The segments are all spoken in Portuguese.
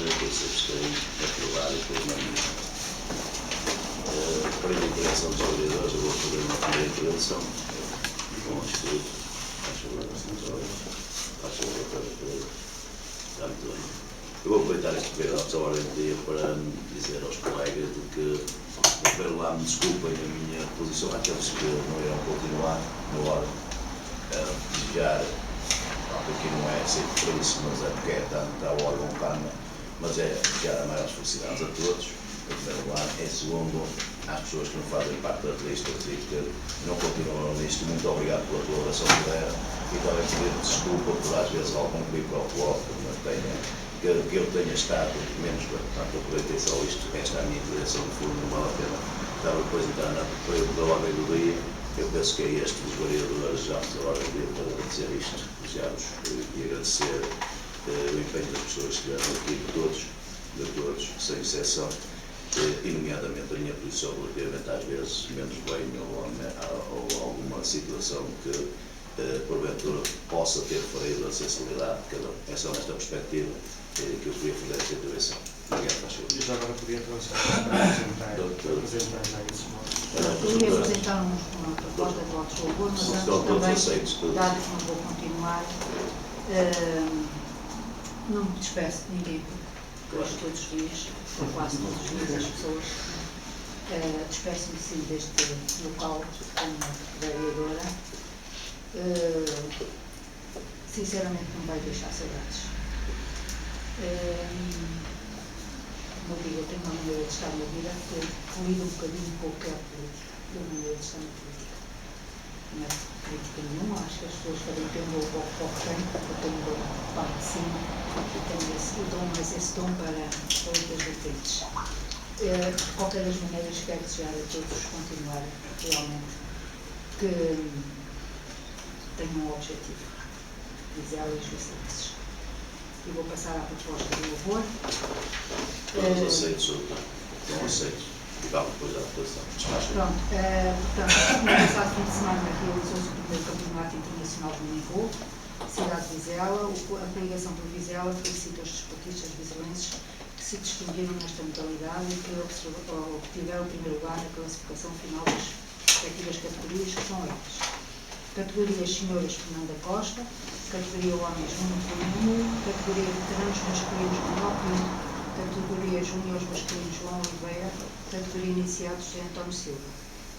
por isso abstém, aprovado e por unanimidade. Para a intervenção dos vereadores, eu vou fazer uma primeira intervenção com o estudo. Faz favor, faz favor, está muito bem. Eu vou aproveitar este período da ordem do dia para dizer aos colegas de que, em primeiro lugar, me desculpem a minha posição àqueles que não irão continuar na ordem. Desejar, aqui não é sempre por isso, mas é porque é tanto a órgão calma, mas é desejar a maiores felicidades a todos, em primeiro lugar. Em segundo, às pessoas que não fazem parte das listas e que não continuam nisto, muito obrigado pela colaboração que deram e também pedir desculpa por às vezes algum clipe ao coloco, que eu tenha estado menos, portanto, eu aproveitei só isto, esta é a minha intervenção de fundo, não vale a pena estar depois entrar no período da ordem do dia. Eu penso que é este dos vereadores já da ordem do dia para dizer isto, desejar-vos e agradecer o empenho das pessoas que estiveram aqui, de todos, sem exceção, e nomeadamente a minha posição relativamente às vezes menos bem ou alguma situação que porventura possa ter ferido a sensibilidade de cada um. É só nesta perspectiva que eu queria fazer esta intervenção. Obrigado, faz favor. E já agora podia apresentar já esses modos. Eu ia apresentar uma proposta de votos de favor, mas antes também, dado que não vou continuar, não me despeço de ninguém, porque hoje todos os dias, ou quase todos os dias, as pessoas despeço-me sim deste local como vereadora. Sinceramente não vai deixar saudades. Como eu digo, eu tenho uma maneira de estar na vida que lido um bocadinho com o que é a política, da maneira de estar na política. Não é política nenhuma, acho que as pessoas também têm um pouco para o que têm, eu tenho dom para de cima e tenho esse dom, mas esse dom para outras vertentes. De qualquer das maneiras, quero desejar a todos continuar realmente que tenham um objetivo, dizer as justiças. E vou passar à proposta do labor. Todos aceitos, não aceitos. E vamos depois da votação. Pronto, portanto, no passado fim de semana realizou-se o primeiro campeonato internacional de handebol, cidade de Vizela. A coligação por Vizela felicita os desportistas vizelenses que se distinguiram nesta modalidade e que obtiveram o primeiro lugar na classificação final das respectivas categorias, que são estas: categorias senhoras Fernanda Costa, categoria homens Nuno, categoria veteranos masculinos Monóculo, categoria júniores masculinos João Oliveira, categoria iniciados de António Silva.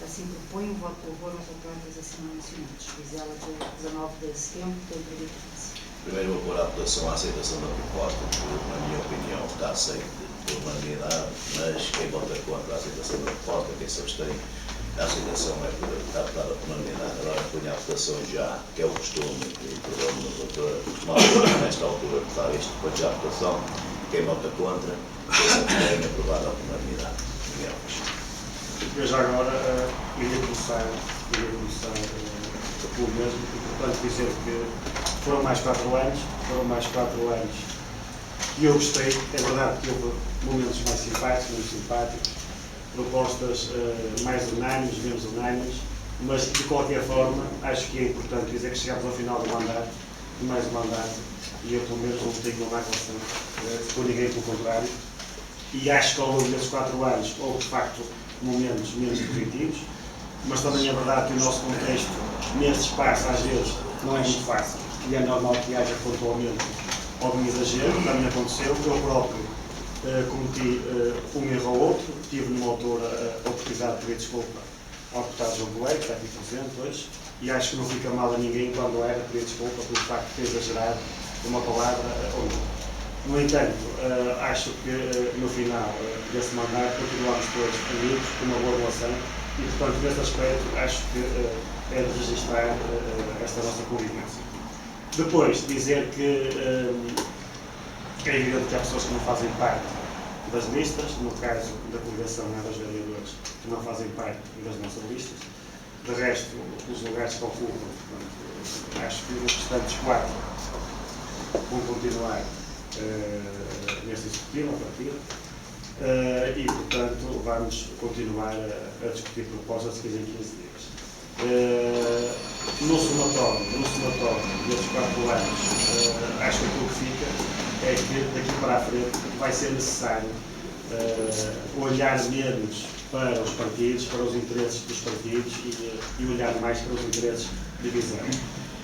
Assim proponho o voto de louvor aos atletas acima mencionados. Vizela, 19 de setembro de 2015. Primeiro vou pôr à votação a aceitação da proposta, que na minha opinião está aceita por unanimidade, mas quem vota contra a aceitação da proposta, quem se abstém, a aceitação é adaptada por unanimidade. Agora ponho à votação já, que é o costume, e perdão-me no doutor, costumava nesta altura votar isto, põe já a votação, quem vota contra, quem se abstém, aprovada por unanimidade. Eu já agora iria começar pelo mesmo, e portanto dizer que foram mais 4 anos e eu gostei. É verdade que houve momentos mais simpáticos, menos simpáticos, propostas mais unânimes, menos unânimes, mas de qualquer forma acho que é importante dizer que chegámos ao final do mandato, de mais um mandato, e eu pelo menos não tenho uma má relação com ninguém, pelo contrário, e acho que ao longo desses 4 anos houve de facto momentos menos positivos, mas também é verdade que o nosso contexto neste espaço às vezes não é muito fácil e é normal que haja pontualmente algum exagero. Também aconteceu, eu próprio cometi um erro ou outro, tive numa altura a oportunidade de pedir desculpa ao deputado João Coelho, que está aqui presente hoje, e acho que não fica mal a ninguém quando era pedir desculpa pelo facto de ter exagerado uma palavra ou não. No entanto, acho que no final desse mandato continuamos todos unidos, com uma boa relação, e portanto nesse aspecto acho que é de registrar esta nossa convivência. Depois, dizer que é evidente que há pessoas que não fazem parte das listas, no caso da coligação dos vereadores, que não fazem parte das nossas listas. De resto, os lugares que ocupam, portanto, acho que os restantes 4 vão continuar neste executivo, a partir, e portanto vamos continuar a discutir propostas de 15 em 15 dias. No somatório destes 4 anos, acho que aquilo que fica é que daqui para a frente vai ser necessário olhar menos para os partidos, para os interesses dos partidos e olhar mais para os interesses de Vizela.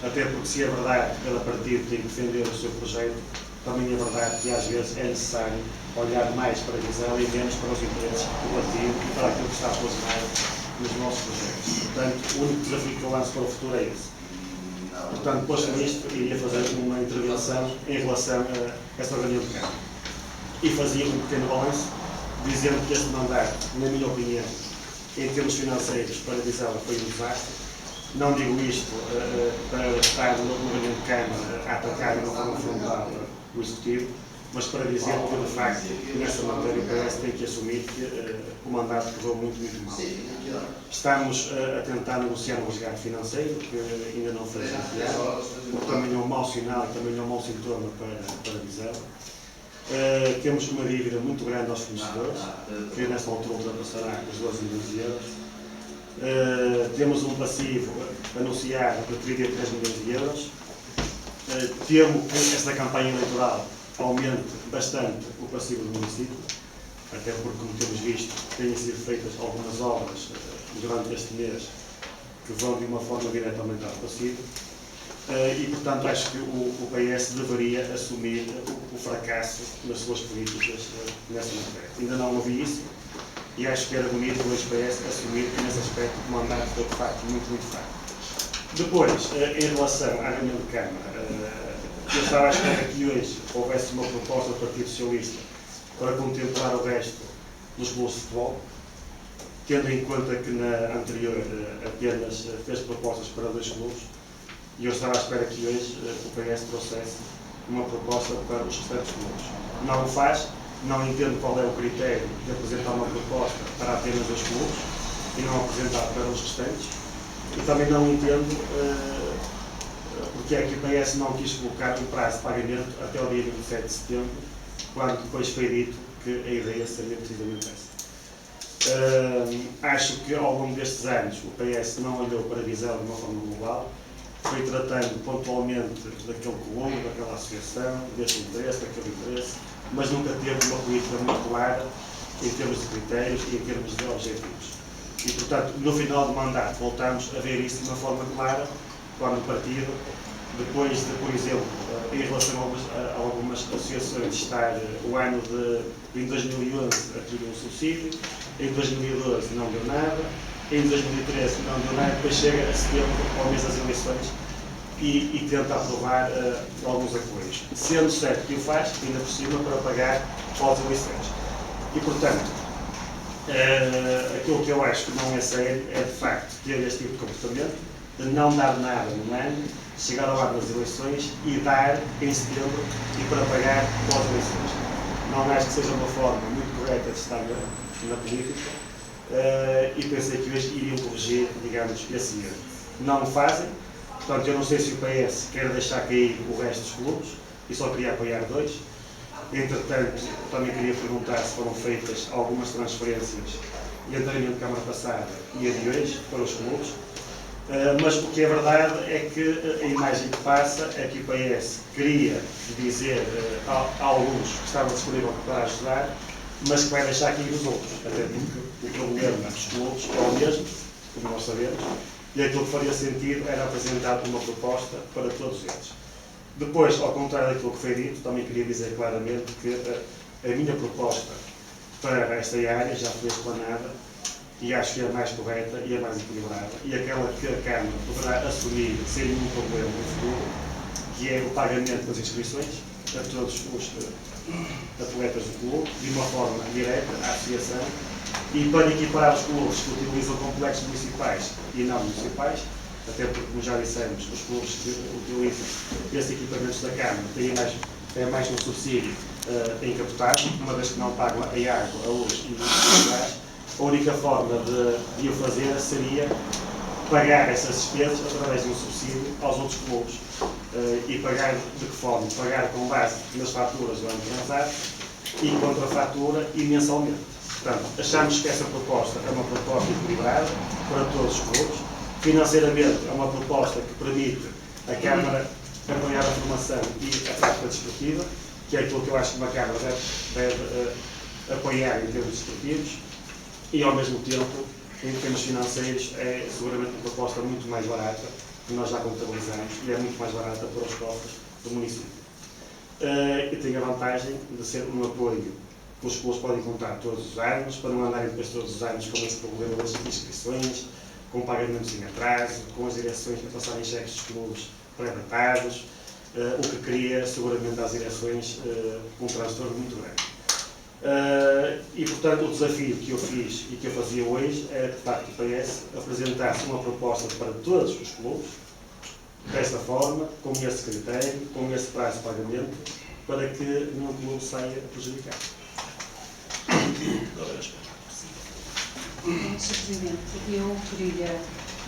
Até porque, se é verdade que cada partido tem que defender o seu projeto, também é verdade que às vezes é necessário olhar mais para Vizela e menos para os interesses do partido e para aquilo que está plasmado nos nossos projetos. Portanto, o único desafio que eu lanço para o futuro é esse. Portanto, posto nisto, iria fazer uma intervenção em relação a esta reunião de Câmara. E fazia um pequeno balanço, dizendo que este mandato, na minha opinião, em termos financeiros, para Vizela foi um desastre. Não digo isto para estar numa reunião de Câmara a atacar de uma forma frontal o Executivo, mas para dizer que, de facto, nessa matéria o PS tem que assumir que o mandato correu muito, muito mal. Estamos a tentar negociar um resgate financeiro, que ainda não foi desafiado, o que também é um mau sinal e também é um mau sintoma para Vizela. Temos uma dívida muito grande aos fornecedores, que nesta altura ultrapassará os 12 milhões de euros. Temos um passivo anunciado de 33 milhões de euros. Temo que esta campanha eleitoral aumente bastante o passivo do município, até porque, como temos visto, têm sido feitas algumas obras durante este mês que vão de uma forma direta aumentar o passivo. E, portanto, acho que o PS deveria assumir o fracasso nas suas políticas nessa matéria. Ainda não ouvi isso e acho que era bonito o ex-PS assumir que, nesse aspecto, o mandato foi, de facto, muito, muito fraco. Depois, em relação à reunião de Câmara, eu estava à espera que hoje houvesse uma proposta do Partido Socialista para contemplar o resto dos clubes de futebol, tendo em conta que na anterior apenas fez propostas para 2 clubes, e eu estava à espera que hoje o PS trouxesse uma proposta para os restantes clubes. Não o faz, não entendo qual é o critério de apresentar uma proposta para apenas 2 clubes e não apresentar para os restantes, e também não entendo porque é que o PS não quis colocar um prazo de pagamento até o dia 27 de setembro, quando depois foi dito que a ideia seria precisamente essa. Acho que ao longo destes anos o PS não olhou para Vizela de uma forma global, foi tratando pontualmente daquele clube, daquela associação, deste interesse, daquele interesse, mas nunca teve uma política muito clara em termos de critérios e em termos de objetivos. E, portanto, no final do mandato voltamos a ver isso de uma forma clara, quando o partido, depois de, por exemplo, em relação a algumas associações, estar o ano em 2011 atribuiu um subsídio, em 2012 não deu nada, em 2013 não deu nada, depois chega a setembro, ao mês das eleições, e tenta aprovar alguns apoios. Sendo certo que o faz, ainda por cima, para pagar pós-eleições. E, portanto, aquilo que eu acho que não é sério é, de facto, ter este tipo de comportamento, de não dar nada no ano, chegar ao ano das eleições e dar em setembro e para pagar pós-eleições. Não acho que seja uma forma muito correta de estar na política e pensei que hoje iriam corrigir, digamos, esse erro. Não o fazem, portanto eu não sei se o PS quer deixar cair o resto dos clubes e só queria apoiar 2. Entretanto, também queria perguntar se foram feitas algumas transferências entre a reunião de Câmara passada e a de hoje para os clubes. Mas o que é verdade é que a imagem que passa é que o PS queria dizer a alguns que estavam disponíveis para ajudar, mas que vai deixar cair os outros, até porque o problema dos clubes é o mesmo, como nós sabemos, e aquilo que faria sentido era apresentar uma proposta para todos eles. Depois, ao contrário daquilo que foi dito, também queria dizer claramente que a minha proposta para esta área já foi explanada e acho que é a mais correta e a mais equilibrada e aquela que a Câmara poderá assumir sem nenhum problema no futuro, que é o pagamento das inscrições a todos os atletas do clube, de uma forma direta à associação, e para equiparar os clubes que utilizam complexos municipais e não municipais, até porque, como já dissemos, os clubes que utilizam esses equipamentos da Câmara têm mais um subsídio encapotado, uma vez que não pagam a água, a luz e o gás. A única forma de o fazer seria pagar essas despesas através de um subsídio aos outros clubes. E pagar de que forma? Pagar com base nas faturas do ano transado e contra a fatura e mensalmente. Portanto, achamos que essa proposta é uma proposta equilibrada para todos os clubes. Financeiramente é uma proposta que permite a Câmara apoiar a formação e a prática desportiva que é aquilo que eu acho que uma Câmara deve apoiar em termos desportivos, e ao mesmo tempo, em termos financeiros, é seguramente uma proposta muito mais barata, que nós já contabilizamos, e é muito mais barata para os cofres do município. E tem a vantagem de ser um apoio que os clubes podem contar todos os anos, para não andarem depois todos os anos com esse problema das inscrições, com pagamentos em atraso, com as direções a passarem cheques dos clubes pré-datados, o que cria seguramente às direções um transtorno muito grande. E portanto o desafio que eu fiz e que eu fazia hoje era que de facto o PS apresentasse uma proposta para todos os clubes, desta forma, com esse critério, com esse prazo de pagamento, para que nenhum clube saia prejudicado. Sr. Presidente, eu queria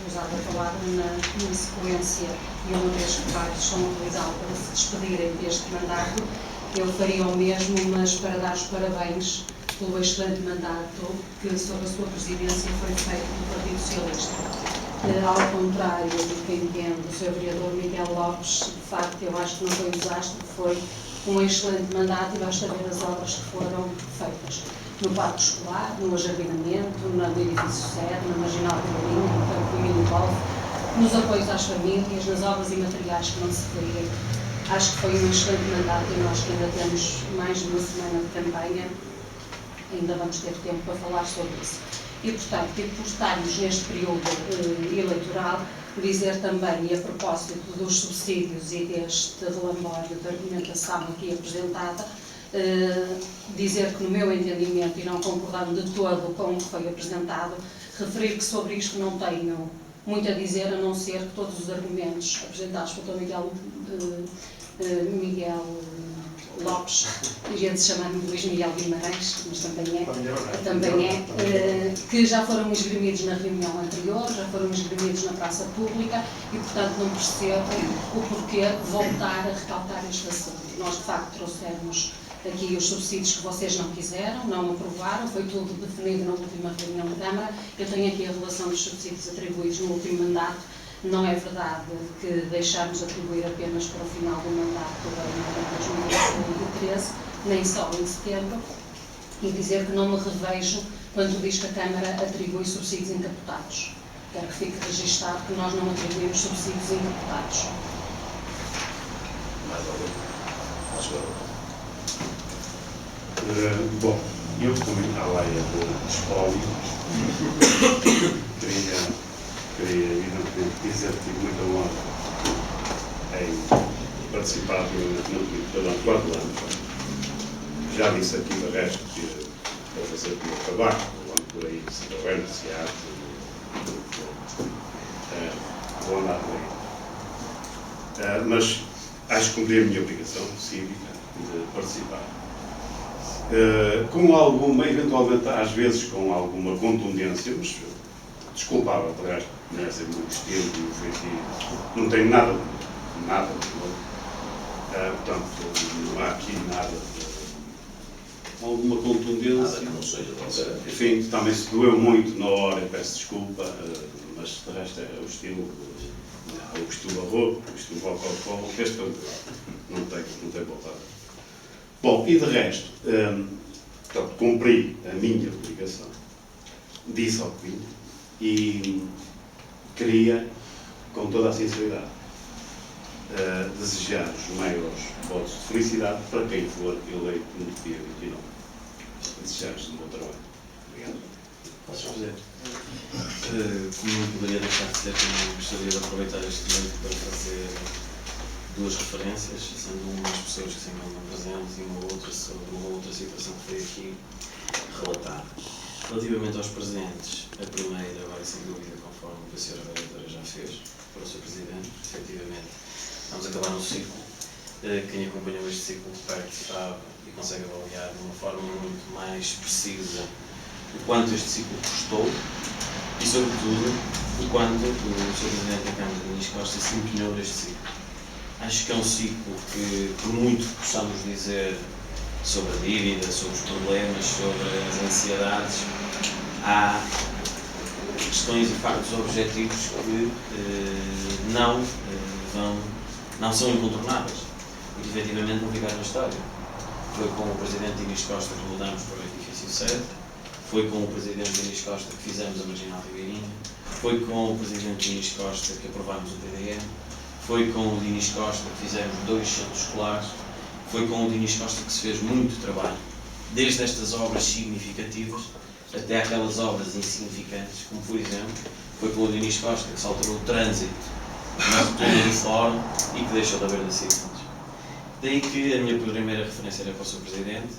usar a palavra na sequência, e uma vez que vários são utilizados para se despedirem deste mandato, eu faria o mesmo, mas para dar os parabéns pelo excelente mandato que, sob a sua presidência, foi feito pelo Partido Socialista. Ao contrário do que entende o Sr. Vereador Miguel Lopes, de facto, eu acho que não foi um desastre, foi um excelente mandato e basta ver as obras que foram feitas. No parque escolar, no ajardinamento, no edifício sede, na marginal de Berlim, no campo de mini golf, nos apoios às famílias, nas obras e materiais que não se referiram. Acho que foi um excelente mandato e nós que ainda temos mais de uma semana de campanha, ainda vamos ter tempo para falar sobre isso. E, portanto, por estarmos neste período eleitoral, dizer também, e a propósito dos subsídios e deste relambório de argumentação aqui apresentada, dizer que no meu entendimento, e não concordando de todo com o que foi apresentado, referir que sobre isto não tenho muito a dizer, a não ser que todos os argumentos apresentados pelo Dr. Miguel Lopes, ia-se chamar-me Luís Miguel Guimarães, mas também é, que já foram esgrimidos na reunião anterior, já foram esgrimidos na praça pública e, portanto, não percebo o porquê de voltar a recalcar este assunto. Nós, de facto, trouxemos aqui os subsídios que vocês não quiseram, não aprovaram, foi tudo definido na última reunião da Câmara. Eu tenho aqui a relação dos subsídios atribuídos no último mandato. Não é verdade que deixámos atribuir apenas para o final do mandato de 2013, nem só em setembro, e dizer que não me revejo quando diz que a Câmara atribui subsídios encapotados. Quero que fique registado que nós não atribuímos subsídios encapotados. Mais alguém? Acho que bom, eu também à laia de espólio queria evidentemente dizer que tive muita honra em participar no último durante 4 anos. Já disse aqui de resto que vou fazer o meu trabalho, vou por aí, se houver necessidade, vou andar por aí. Mas acho que cumpri a minha obrigação cívica de participar. Com alguma, eventualmente às vezes com alguma contundência, mas desculpável, de resto, conhecem o meu estilo e o feitio, não tenho nada de novo. Portanto, não há aqui nada de alguma contundência. nada que não seja você. Enfim, também se doeu muito na hora, peço desculpa, mas de resto é o estilo barroco, o estilo rococó, este não tem voltado. Bom, e de resto, portanto, cumpri a minha obrigação, disse ao que vim, e queria, com toda a sinceridade, desejar os maiores votos de felicidade para quem for eleito no dia 29. Desejar-vos um bom trabalho. Obrigado. Posso dizer? Como não poderia deixar de ser, também gostaria de aproveitar este momento para fazer 2 referências, sendo uma das pessoas que se encontram presentes e uma outra sobre uma outra situação que foi aqui relatada. Relativamente aos presentes, a primeira vai sem dúvida, conforme o Sr. Vereador já fez, para o Sr. Presidente. Efetivamente, vamos acabar um ciclo. Quem acompanhou este ciclo de perto sabe e consegue avaliar de uma forma muito mais precisa o quanto este ciclo custou e, sobretudo, o quanto o Sr. Presidente da Câmara de Ministros Costa se empenhou neste ciclo. Acho que é um ciclo que, por muito que possamos dizer sobre a dívida, sobre os problemas, sobre as ansiedades, há questões e factos objetivos que não são incontornáveis e que efetivamente não ficaram na história. foi com o Presidente Inês Costa que mudamos para o edifício 7, foi com o Presidente Inês Costa que fizemos a Marginal Ribeirinha, foi com o Presidente Inês Costa que aprovámos o PDM, foi com o Inês Costa que fizemos 2 centros escolares, foi com o Inês Costa que se fez muito trabalho, desde estas obras significativas até aquelas obras insignificantes, como por exemplo, foi com o Inês Costa que se alterou o trânsito na rotunda do Fórum e que deixou de haver acidentes. Daí que a minha primeira referência era para o Sr. Presidente,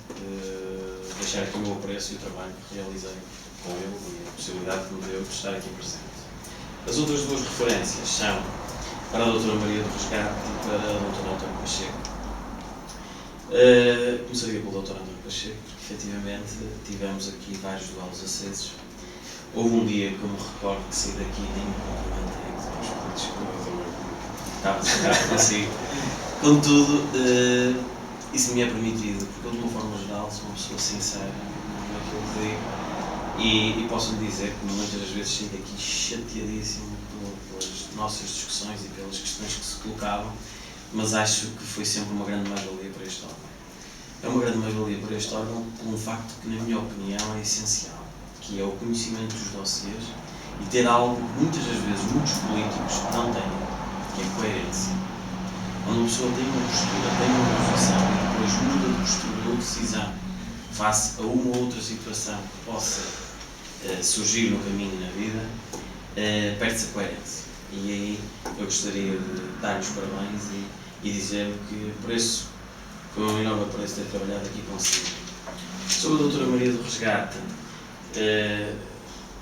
deixar aqui o meu apreço e o trabalho que realizei com ele e a possibilidade que me deu de estar aqui presente. As outras 2 referências são para a Doutora Maria do Resgate e para a Doutora António Pacheco. Começaria pelo Dr. António Pacheco, porque efetivamente tivemos aqui vários duelos acesos. Houve um dia que eu me recordo que saí daqui e nem me cumprimentei, estava sentado consigo. Contudo, isso me é permitido, porque eu, de uma forma geral, sou uma pessoa sincera naquilo que digo e posso lhe dizer que muitas das vezes sinto aqui chateadíssimo pelas nossas discussões e pelas questões que se colocavam, mas acho que foi sempre uma grande mais-valia para este órgão. É uma grande mais-valia para este órgão por um facto que, na minha opinião, é essencial, que é o conhecimento dos dossiês e ter algo que muitas das vezes muitos políticos não têm, que é coerência. Quando uma pessoa tem uma postura, tem uma posição e depois muda de postura ou decisão face a uma ou outra situação que possa surgir no caminho na vida, perde-se a coerência. E aí eu gostaria de dar-lhe os parabéns e dizer-lhe que por isso foi um enorme apreço ter trabalhado aqui consigo. Sobre a Doutora Maria do Resgate, é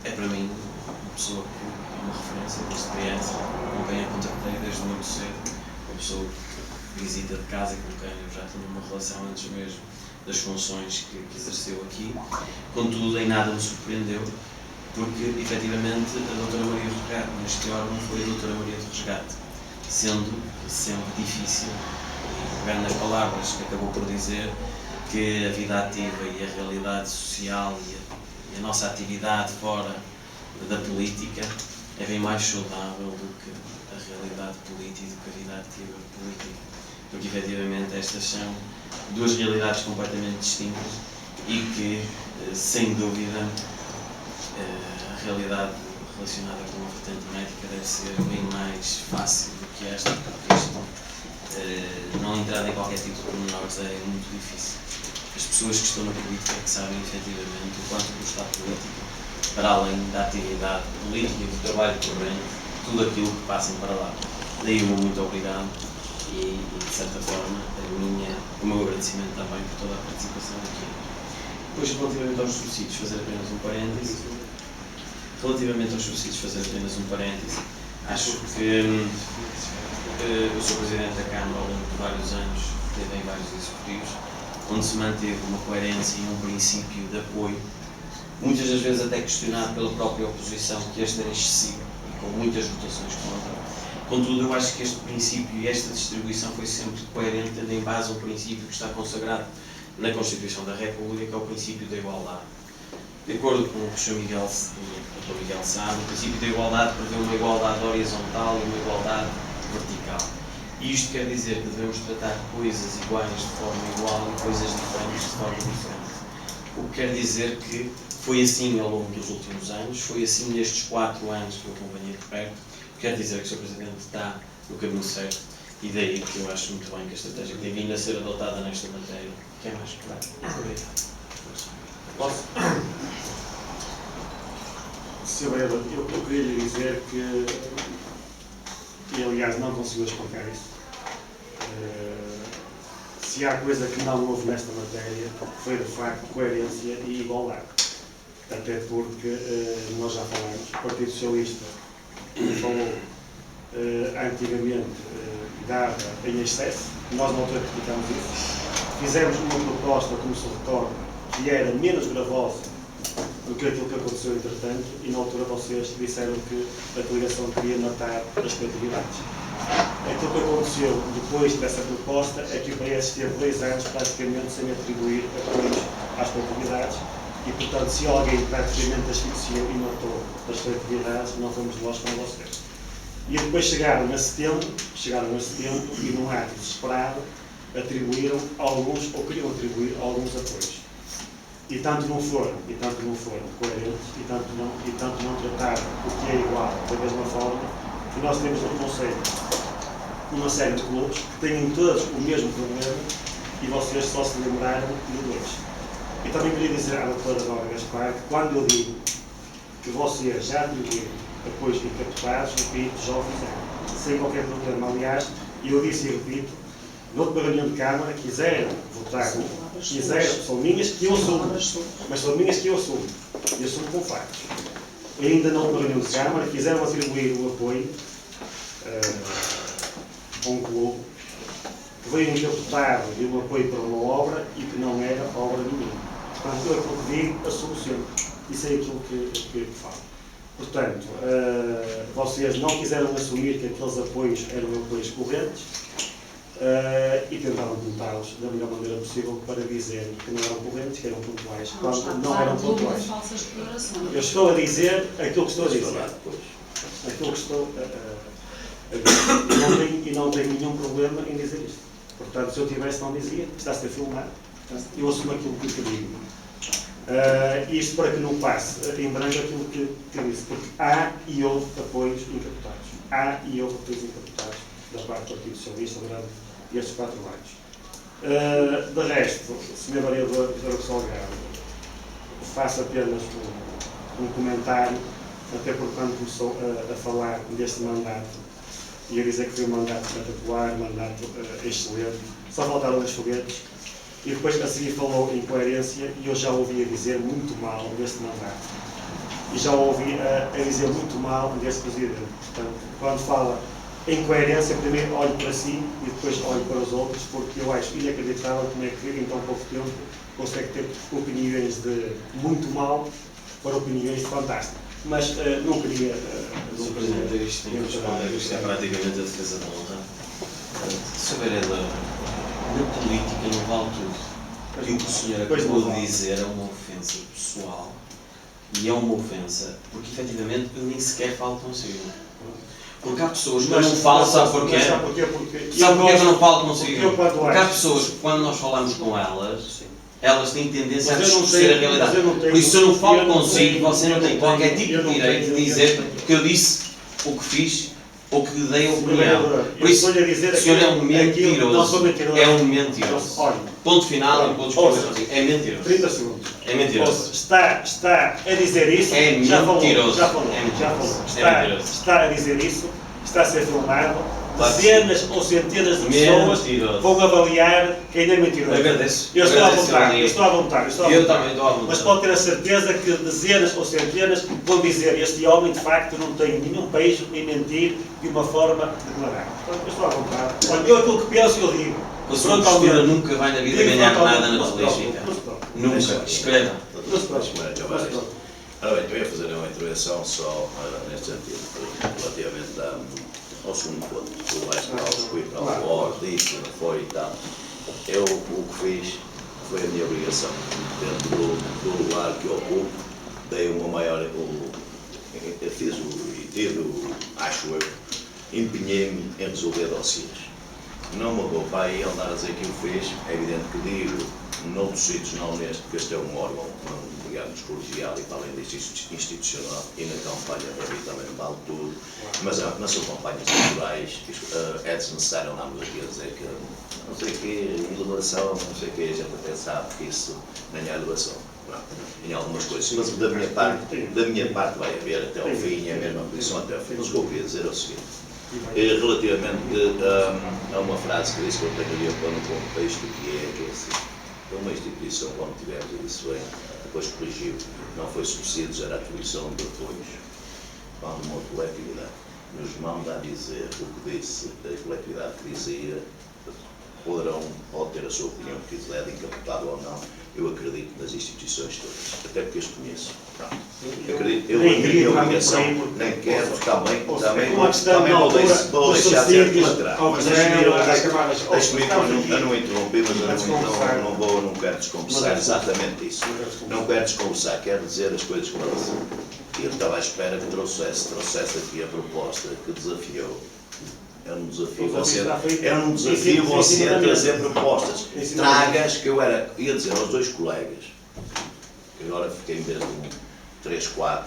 para mim uma pessoa que é uma referência de experiência, com quem eu contactei desde muito cedo, uma pessoa que visita de casa e com quem eu já tinha uma relação antes mesmo das funções que exerceu aqui. Contudo, em nada me surpreendeu, porque efetivamente a Doutora Maria do Resgate neste órgão foi a Doutora Maria do Resgate, sendo sempre difícil, pegando nas palavras que acabou por dizer, que a vida ativa e a realidade social e a nossa atividade fora da política é bem mais saudável do que a realidade política e do que a vida ativa política, porque efetivamente estas são 2 realidades completamente distintas e que, sem dúvida, a realidade relacionada com a vertente médica deve ser bem mais fácil do que esta, porque isto, não entrar em qualquer tipo de pormenores é muito difícil. As pessoas que estão na política é que sabem efetivamente o quanto custa a política, para além da atividade política e do trabalho corrente, tudo aquilo que passam para lá. Daí o meu muito obrigado e de certa forma, o meu agradecimento também por toda a participação aqui. Depois, relativamente aos subsídios, fazer apenas um parêntese. Acho que o Sr. Presidente da Câmara, ao longo de vários anos, teve em vários executivos, onde se manteve uma coerência e um princípio de apoio, muitas das vezes até questionado pela própria oposição, que este era excessivo e com muitas votações contra. Contudo, eu acho que este princípio e esta distribuição foi sempre coerente, tendo em base um princípio que está consagrado na Constituição da República, que é o princípio da igualdade. De acordo com o que o Sr. Miguel sabe, o princípio da igualdade prevê uma igualdade horizontal e uma igualdade vertical. E isto quer dizer que devemos tratar coisas iguais de forma igual e coisas diferentes de forma diferente. O que quer dizer que foi assim ao longo dos últimos anos, foi assim nestes 4 anos que eu acompanhei de perto. Quer dizer que o Sr. Presidente está no caminho certo e daí que eu acho muito bem que a estratégia que tem vindo a ser adotada nesta matéria, que é mais claro. Obrigado. Posso? Sr. Vereador, eu queria lhe dizer que, e aliás não conseguiu explicar isso, se há coisa que não houve nesta matéria foi de facto coerência e igualdade. Até porque nós já falamos, o Partido Socialista falou antigamente dava em excesso, nós na altura criticamos isso, fizemos uma proposta, como se recorda, que era menos gravosa do que aquilo que aconteceu entretanto, e na altura vocês disseram que a coligação queria matar as coletividades. Aquilo que aconteceu depois dessa proposta é que o PS teve 2 anos praticamente sem atribuir apoios às coletividades e, portanto, se alguém praticamente asfixiou e matou as coletividades, não fomos nós, foram vocês. E depois chegaram a setembro e num ato desesperado atribuíram alguns, ou queriam atribuir alguns apoios. E tanto não foram coerentes, e tanto não trataram o que é igual da mesma forma, que nós temos um conceito, uma série de clubes que têm todos o mesmo problema e vocês só se lembraram de dois. E também queria dizer à doutora Dora Gaspar que quando eu digo que vocês já atribuíram apoios encapotados, repito, já o fizeram, sem qualquer problema. Aliás, eu disse e repito, noutra reunião de Câmara, quiseram votar, são minhas que eu assumo, mas são minhas que eu assumo, e assumo com factos. Ainda noutra reunião de Câmara, quiseram atribuir o apoio a um clube que veio encapotado de um apoio para uma obra e que não era obra nenhuma. Portanto, eu aquilo que digo, assumo sempre. Isso é aquilo que falo. Portanto, vocês não quiseram assumir que aqueles apoios eram apoios correntes e tentaram contá-los da melhor maneira possível para dizer que não eram correntes, que eram pontuais, quando não eram pontuais. Eu estou a dizer aquilo que estou a dizer. Aquilo que estou a dizer. E não tenho nenhum problema em dizer isto. Portanto, se eu tivesse, não dizia. Está a ser filmado. Eu assumo aquilo que digo. Isto para que não passe em branco aquilo que disse, porque há e houve apoios encapotados. Há e houve apoios encapotados da parte do Partido Socialista durante estes 4 anos. De resto, Sr. Vereador Vitor Salgado, faço apenas um comentário, até porque quando começou a falar deste mandato, ia dizer que foi um mandato espetacular, um mandato excelente, só faltaram os foguetes. E depois a seguir falou em coerência e eu já ouvia dizer muito mal deste mandato. E já ouvi a dizer muito mal deste Presidente. Portanto, quando fala em coerência, primeiro olho para si e depois olho para os outros, porque eu acho inacreditável como é que em tão pouco tempo consegue ter opiniões de muito mal para opiniões de fantástico. Mas não queria... Sr. Presidente, isto tem que responder, isto é praticamente a defesa da honra. Sr. Vereador, na política não vale tudo. E o que o senhor acabou de dizer é uma ofensa pessoal. E é uma ofensa, porque efetivamente eu nem sequer falo consigo. Porque há pessoas que eu não falo, sabe porquê? Sabe porquê que eu não falo consigo? Porque há pessoas que quando nós falamos com elas, elas têm tendência a distorcer a realidade. Por isso, se eu não falo consigo, você não tem qualquer tipo de direito de dizer que eu disse o que fiz ou que dei a opinião. Por isso, o senhor é um mentiroso. É um mentiroso. Ponto final, é mentiroso. 30 segundos. É mentiroso. Está a dizer isso? É mentiroso. Já falou. Está a dizer isso? Está a ser filmado? Dezenas ou centenas de pessoas vão avaliar que ainda é mentiroso. Agradeço. Eu estou à vontade. Eu também estou à vontade. Mas pode ter a certeza que dezenas ou centenas vão dizer este homem de facto não tem nenhum beijo em mentir de uma forma declarada. Portanto, eu estou à vontade. Olha, eu aquilo que penso, eu digo. A sua postura nunca vai na vida ganhar nada na política. Nunca. Escreva. Ora bem, eu ia fazer uma intervenção só neste sentido, relativamente ao segundo ponto, o mais para o ordem, isso não foi e tal. Eu o que fiz foi a minha obrigação, dentro do lugar que ocupo, dei uma maior, fiz e tive, acho eu, empenhei-me em resolver dossiês. Não me vou para aí andar a dizer que o fez, é evidente que digo, noutros sítios não neste, porque este é um órgão, digamos, colegial e para além disso institucional, e na campanha para mim também vale tudo, mas nas suas campanhas eleitorais é desnecessário andarmos aqui a dizer que não sei o que, elevação, não sei o que, a gente até sabe que isso nem é elevação, não, em algumas coisas, mas da minha parte vai haver até ao fim, é a mesma posição até ao fim. Mas o que eu queria dizer é o seguinte, relativamente a uma frase que disse que eu tenho ali no contexto, que é assim, uma instituição, quando tivemos, e disse bem, depois corrigiu, não foi subsídios, era a atribuição de apoios. Quando uma coletividade nos manda a dizer o que disse, a coletividade que dizia, pode ter a sua opinião, que quiser, de encapotado ou não, eu acredito nas instituições todas, até porque as conheço. Eu acredito, eu nem queria obrigação, nem quero, também vou deixar de ser lateral. Deixe-me eu não interrompi, mas eu não quero desconversar exatamente isso. Não quero desconversar, quero dizer as coisas como elas são. E eu estava à espera que trouxesse aqui a proposta que desafiou Era um desafio O desafio está feito. você a trazer propostas. Em cima da Tragas, que eu ia dizer aos dois colegas, que agora fiquei em vez de um 3-4,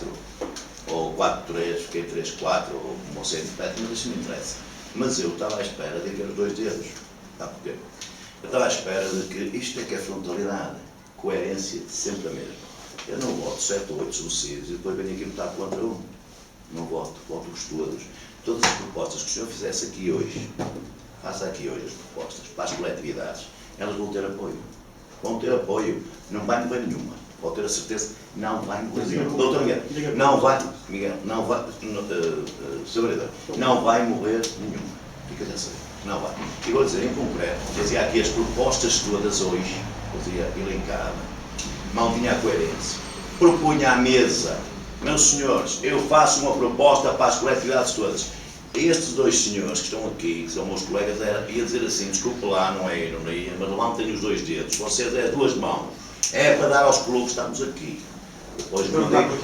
ou 4-3, fiquei 3-4, ou como você repete, mas isso não interessa. Mas eu estava à espera de ter os dois dedos. Sabe porquê? Eu estava à espera de que isto é que é frontalidade, coerência, sempre a mesma. Eu não voto 7 ou 8 suicídios e depois venho aqui votar contra um. Não voto, voto-os todos. Todas as propostas que o senhor fizesse aqui hoje, faça aqui hoje as propostas para as coletividades, elas vão ter apoio. Vão ter apoio. Não vai morrer nenhuma. Pode ter a certeza, não vai morrer nenhuma. Doutor Miguel, não vai, Miguel, não vai, Sr. Vereador, não vai morrer nenhuma. Fica a saber, não vai. E vou dizer em concreto, dizia aqui as propostas todas hoje, dizia elencada, não tinha coerência. Propunha à mesa, meus senhores, eu faço uma proposta para as coletividades todas. Estes dois senhores que estão aqui, que são meus colegas, ia dizer assim, desculpe lá, não é ironia, mas levantem os dois dedos, vocês é duas mãos. É para dar aos clubes, estamos aqui. Depois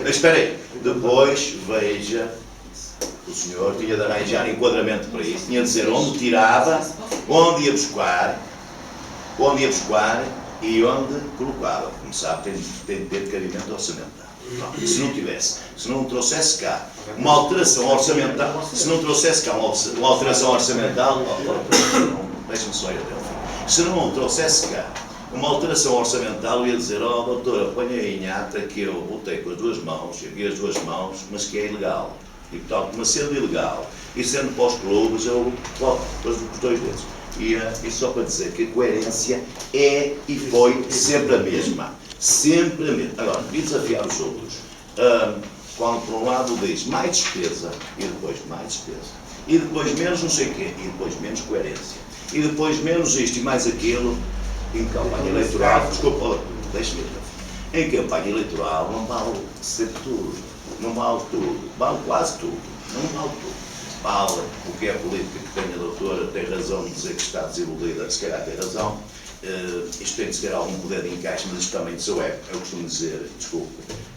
espera aí, depois veja, o senhor tinha de arranjar enquadramento para isso, tinha de dizer onde tirava, onde ia buscar e onde colocava. Como sabe, tem de ter cabimento orçamental. Se não tivesse, se não trouxesse cá uma alteração orçamental, se não trouxesse cá uma alteração orçamental, deixa-me só ir até ao fim. Se não trouxesse cá uma alteração orçamental, eu ia dizer, doutora, ponha aí em ata que eu botei com as duas mãos, ergui as duas mãos, mas que é ilegal. E portanto, mas sendo ilegal, e sendo para os clubes, eu voto com os dois dedos. E só para dizer que a coerência é e foi sempre a mesma. Sempre a mesma. Agora, devia desafiar os outros. Quando por um lado diz mais despesa, e depois mais despesa, e depois menos não sei o quê, e depois menos coerência, e depois menos isto e mais aquilo, em campanha eleitoral, desculpa, deixa-me ir. Em campanha eleitoral não vale sempre tudo, não vale tudo, vale quase tudo, não vale tudo. Vale o que é política que tem a doutora, tem razão de dizer que está desiludida, se calhar tem razão. Isto tem de ser algum poder de encaixe, mas isto também de seu é. Eu costumo dizer, desculpe,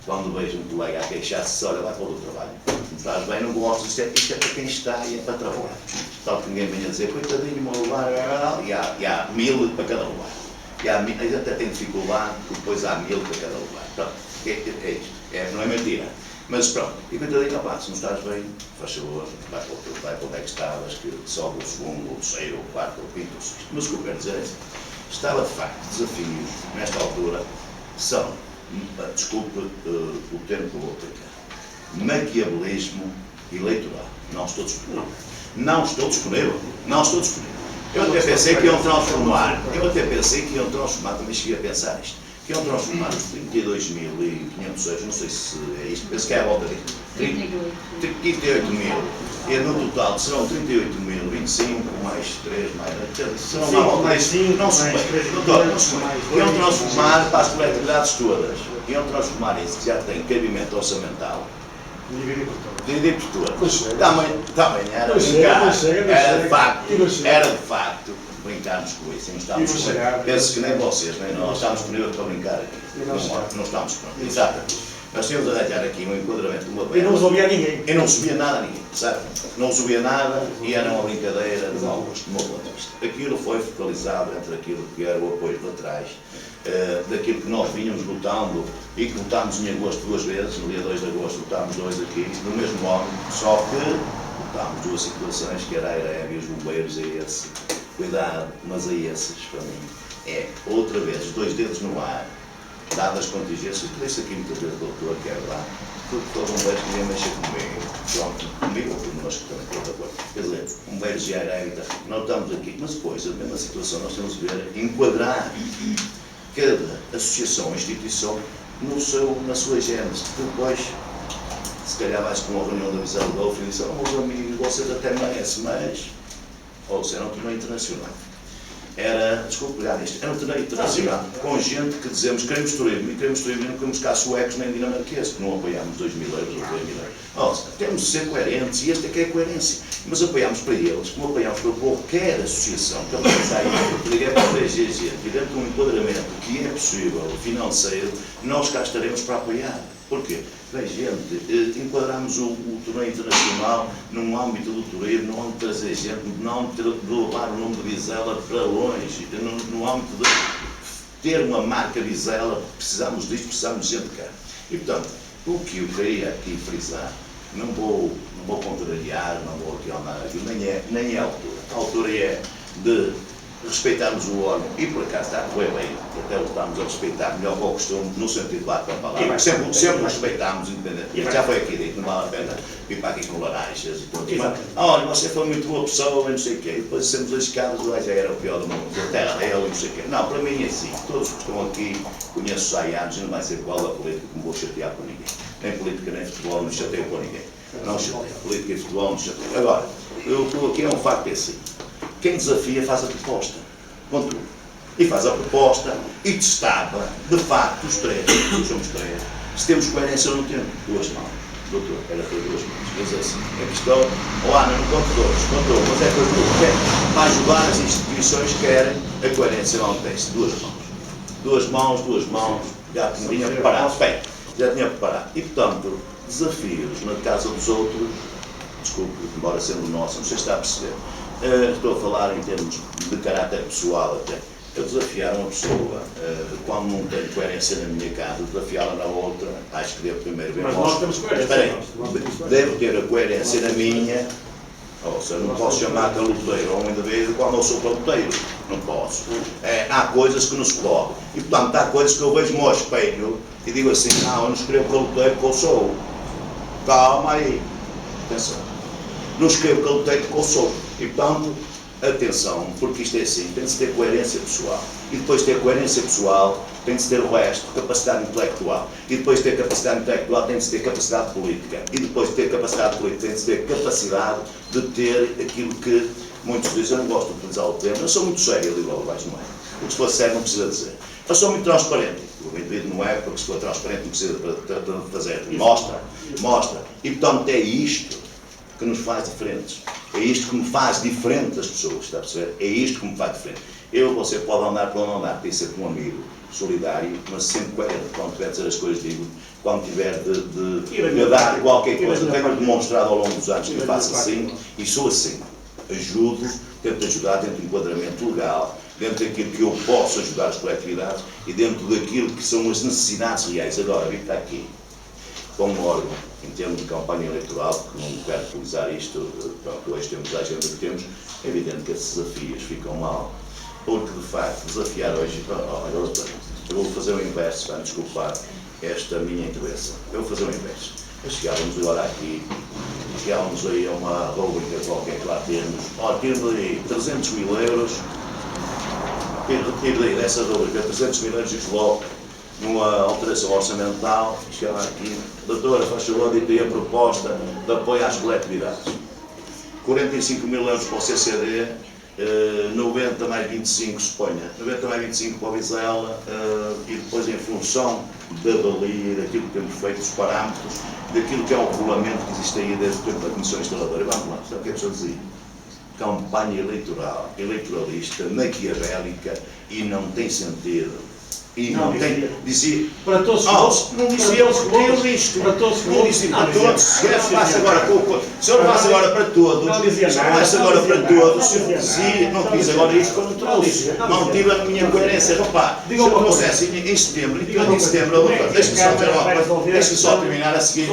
quando vejo um colega a queixar-se, olha, vai para o teu trabalho. Não estás bem, não gosto, isto é para quem está e é para trabalhar. Tal que ninguém venha a dizer, coitadinho, meu lugar, e há 1000 para cada lugar. E até tem dificuldade, porque depois há 1000 para cada lugar. Pronto, é isto, não é mentira. Mas pronto, e coitadinho, rapaz, se não estás bem, faz favor, vai para onde é que estavas, que sobe o segundo, o terceiro, o quarto, o quinto, o sexto. Mas o que eu quero dizer é assim, estava de facto desafios, nesta altura, são, desculpe o termo que eu vou aplicar, maquiavelismo eleitoral. Não estou disponível. Não estou disponível. Não estou disponível. Eu até pensei que iam transformar, também cheguei a pensar isto, que iam transformar os 32.500 euros, não sei se é isto, penso que é a volta de 38 mil, e no total serão 38.025, mais 3, mais... serão 5, mais 5, não se mais 3, iam transformar para as coletividades todas, iam transformar isso, que já tem cabimento orçamental, dividir por todas. Também era brincar, era de facto brincarmos com isso, e não estamos disponíveis. Penso que nem vocês, nem nós, estamos disponíveis para brincar aqui. Não estamos prontos. Exatamente. Nós tínhamos a arranjar aqui um enquadramento de uma E não resolvia ninguém. E não subia nada a ninguém, sabe? Não subia nada e era uma brincadeira de mau gosto, do meu ponto de vista. Aquilo foi focalizado entre aquilo que era o apoio de trás, daquilo que nós vínhamos lutando e que lutámos em agosto 2 vezes, no dia 2 de agosto lutámos 2 aqui, no mesmo ano, só que lutámos 2 situações, que era a AEREB e os bombeiros, e esse, cuidado, mas a esses, para mim, é outra vez, os 2 dedos no ar, dadas as contingências, que disse aqui muitas vezes, doutor, que é verdade, porque todo bombeiros que ninguém mexa comigo ou connosco também, estou de acordo. Quer dizer, bombeiros e AEREB, nós estamos aqui, mas depois, a mesma situação, nós temos de ver, enquadrar cada associação ou instituição na sua gênese, porque depois, se calhar vais com uma reunião da Visão do Golfo e diz, meus amigos, vocês até merecem, mas, ou seja, era um torneio internacional. Desculpe pegar nisto, era um torneio internacional, com gente que dizemos, queremos turismo, e queremos turismo, não queremos cá suecos nem dinamarqueses, que não apoiámos 2.000 euros ou 2.000 euros. Temos de ser coerentes, e esta é que é a coerência. Mas apoiámos para eles, como apoiámos para qualquer associação, que liguei para o DGG, e dentro de um enquadramento que é possível, financeiro, nós cá estaremos para apoiar. Porquê? Bem, gente, enquadramos o torneio internacional num âmbito do turismo, no âmbito de trazer gente, no âmbito de levar o nome de Vizela para longe, no âmbito de ter uma marca Vizela, precisamos disto, precisamos de gente cá. E, portanto, o que eu queria aqui frisar, não vou contrariar, não vou aqui andar aqui, nem é a altura. A altura é de respeitarmos o órgão, e por acaso está a correr bem, até o estamos a respeitar melhor que o costume, no sentido de lá com a palavra. Sempre respeitámos, independente. Já foi aqui dito, não vale a pena vir para aqui com laranjas e tudo. Olha, você foi muito boa pessoa, não sei o quê, e depois somos escadas, já era o pior do mundo, da terra dele, não sei o quê. Não, para mim é assim, todos que estão aqui, conheço há anos, não vai ser igual a política, não vou chatear com ninguém. Nem política nem futebol, não chateio com ninguém. Não chateio, política e futebol, não chateio. Agora, aqui é um facto é assim. Quem desafia faz a proposta, contudo, e faz a proposta e testava, de facto, os três, somos três, se temos coerência ou não temos. Duas mãos, doutor, era para duas mãos, quer dizer assim, a questão, Ana, não conto dois, contou, mas é que eu quero, para ajudar as instituições que querem, a coerência não tem, duas mãos, já tinha preparado, bem, já tinha preparado, e portanto, desafios na casa dos outros, desculpe, embora sendo nosso, não sei se está a perceber. Estou a falar em termos de caráter pessoal até. Eu desafiar uma pessoa, quando não tenho coerência na minha casa, desafiá-la na outra, acho que devo primeiro ver. Mas nós temos coerência. Espera aí, devo ter a coerência na minha, ou seja, não posso chamar caloteiro a um indivíduo quando eu sou caloteiro. Não posso. Há coisas que nos colocam. E portanto, há coisas que eu vejo-me ao espelho e digo assim, não, eu não escrevo caloteiro porque eu sou. Calma aí. Atenção. Não escrevo caloteiro porque eu sou. E, portanto, atenção, porque isto é assim, tem de se ter coerência pessoal. E depois de ter coerência pessoal, tem de se ter o resto, capacidade intelectual. E depois de ter capacidade intelectual, tem de se ter capacidade política. E depois de ter capacidade política, tem de se ter capacidade de ter aquilo que muitos dizem, eu não gosto de utilizar o termo, eu sou muito sério, eu digo logo baixo, não é? Porque se for sério não precisa dizer. Eu sou muito transparente. O indivíduo não é, porque se for transparente não precisa de fazer. Mostra. E, portanto, é isto que nos faz diferentes. É isto que me faz diferente das pessoas, está a perceber? É isto que me faz diferente. Você pode andar por onde andar, tem sempre um amigo solidário, mas sempre coerente. Quando tiver de dizer as coisas, digo, quando tiver de dar qualquer coisa, tenho demonstrado ao longo dos anos que eu faço assim, e sou assim. Ajudo, tento ajudar dentro do enquadramento legal, dentro daquilo que eu posso ajudar as coletividades e dentro daquilo que são as necessidades reais. Agora, vir para aqui, com um órgão, em termos de campanha eleitoral, porque não quero utilizar isto, pronto, hoje temos a agenda que temos, é evidente que esses desafios ficam mal, porque de facto desafiar hoje, eu vou fazer o inverso, para me desculpar esta minha intervenção, eu vou fazer o inverso. Chegávamos agora aqui, chegávamos aí a uma rubrica qualquer que lá temos, tiro daí 300 mil euros, tiro daí dessa rubrica 300 mil euros e coloco numa alteração orçamental, chegava aqui, doutora, faz favor, dito aí a proposta de apoio às coletividades. 45 mil euros para o CCD, 90 mais 25 se ponha, 90 mais 25 para o Vizela, e depois em função da avalia, daquilo que temos feito, dos parâmetros, daquilo que é o regulamento que existe aí desde o tempo da Comissão Instaladora. E vamos lá, sabe o que é que eu dizia? Campanha eleitoral, eleitoralista, maquiavélica, e não tem sentido. E não tem, dizia, para todos não dizia porque tem o risco. Para todos não dizia para todos. Se eu faço agora se eu não faço agora para todos, se eu não faço agora para todos, se não diz agora isto como tu disse, não tive a minha coerência. Repare, se eu trouxesse em setembro, deixe-me só terminar a seguir,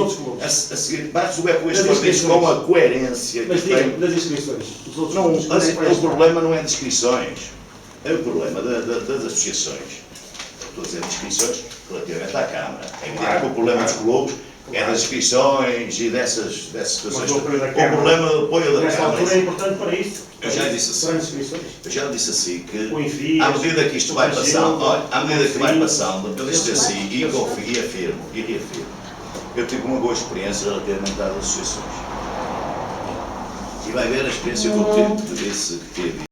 vai resolver com isto com a coerência que tem. Das inscrições. O problema não é de inscrições, é o problema das associações. Estou a dizer de inscrições relativamente à Câmara. É evidente que o problema dos clubes é das inscrições e dessas situações. O problema do apoio da Câmara. Câmara. É importante para isso. Eu já disse assim que à medida que isto vai passando, eu disse assim e afirmo, eu tive uma boa experiência relativamente às associações. E vai ver a experiência que eu tive, que tive.